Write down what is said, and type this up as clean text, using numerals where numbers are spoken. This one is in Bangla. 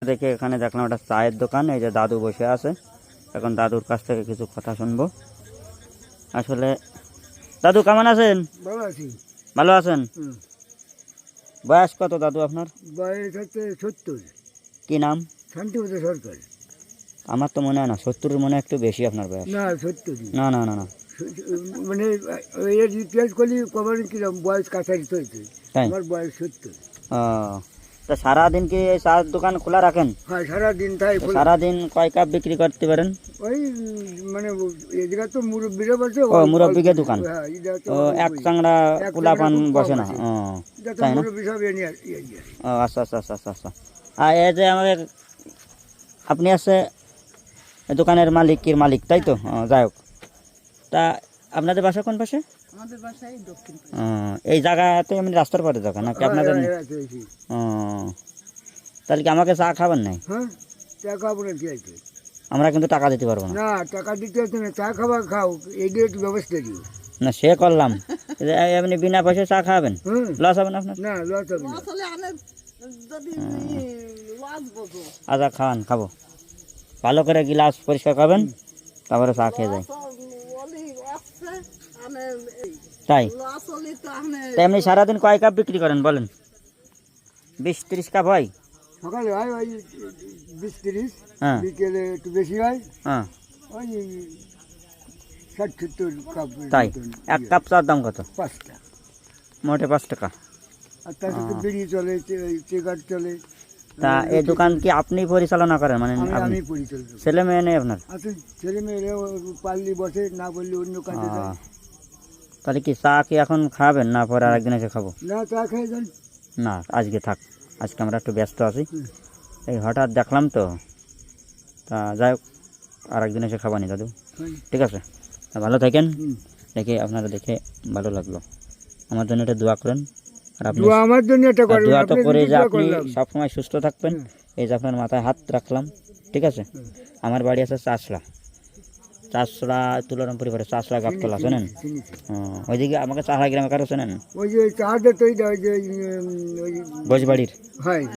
দেখে এখানে দেখলাম একটা চায়ের দোকান, এই যে দাদু বসে আছে। এখন দাদুর কাছ থেকে কিছু কথা শুনবো। আসলে দাদু কেমন আছেন? ভালো আছি। ভালো আছেন? বয়স কত দাদু আপনার? বয়স হচ্ছে 70। কি নাম? শান্তিপদ সরকার। আমার তো মনে হয় না, 70-এর মনে হয় একটু বেশি আপনার বয়স। না 70। না না না না, মানে এর ইতিহাস করলে কবার কিরম বয়স কাছাকাছি হয়েছে। তাই? আমার বয়স 70। ও, তা সারাদিন কি এই চায়ের দোকান খোলা রাখেন? হ্যাঁ, সারাদিন তাই খোলা। সারাদিন কয় কাপ বিক্রি করতে পারেন? ওই মানে এদিকে তো মুরব্বীরা বসে। ও, মুরব্বিকে দোকান। হ্যাঁ, এটা তো ও, এক চাংড়া কুলাপান বসে না? ও, এটা তো তাই না? মুরব্বী সব এনে ও, আচ্ছা আচ্ছা আচ্ছা আচ্ছা আচ্ছা। আর এই যে আমাকে, আপনি আছে দোকানের মালিক, তাই তো? যাই হোক, তা আপনাদের বাসা কোন পাশে? আমাদের বাসায় দক্ষিণ পাশে। এই জায়গাতে এমনি রাস্তার পরে দোকান নাকি আপনাদের? ও, তাহলে কি আমাকে চা খাবেন নাই? হ্যাঁ, চা খাবো না, কি আছে? আমরা কিন্তু টাকা দিতে পারবো না। না, টাকা দিতে হচ্ছে না, চা খাবার খাও, এই দিয়ে একটু ব্যবস্থা দিও। না, সে করলাম, এমনি বিনা পয়সায় চা খাবেন, হুম, লস হবে না আপনার? না লস হবে না। আসলে আমি যদি লস বোঝো, আচ্ছা, খাবো, ভালো করে গিলাস পরিষ্কার করবেন, তারপরে চা খেয়ে যায়। ওলি আসছে আমি তাই? লস হলে তো আমি তা এমনি সারাদিন কয় কাপ বিক্রি করেন বলেন? 20-30 কাপ হয়? সকালে হয় ওই 20-30, হ্যাঁ বিকেলে একটু বেশি হয়, হ্যাঁ। ওই 60-70 কাপ। তাই? এক কাপ চার দাম কত? 5টা। মোটে 5 টাকা। আর তার সাথে বিড়ি চলে, সিগারেট চলে। তা এই দোকান কি আপনি পরিচালনা করেন? মানে আপনি, আমি পরিচালক। ছেলে মেয়ে নেই আপনার? আছে, ছেলে মেয়েরা পারলে বসে, না বললে অন্য কাজে যায়। তাহলে কি চা কি এখন খাবেন না পরে আরেকদিন এসে খাবো? না, চা খেয়ে যান। না, আজকে থাক, আজকে আমরা একটু ব্যস্ত আছি। এই হঠাৎ দেখলাম তো, তা যাই হোক, আরেকদিন এসে খাবানি দাদু, ঠিক আছে? তা ভালো থাকেন। দেখে আপনারা দেখে ভালো লাগলো। আমার জন্য এটা দোয়া করেন। আর আপনি দোয়া আমার জন্য এটা আর করবেন, দোয়া তো আপনি করে যদি যে দোয়া আপনি করলাম। সবসময় সুস্থ থাকবেন। এই যে আপনার মাথায় হাত রাখলাম, ঠিক আছে? আমার বাড়ি আছে চাষড়া তুলরাম পরিবারে, চাষড়া গাবতলা, শোনেন? ওইদিকে আমাকে চাষড়া গ্রামে কারো শোনেন? ওই যে চাহাদের তৈরি, ওই যে ওই বজবাড়ির। হয়।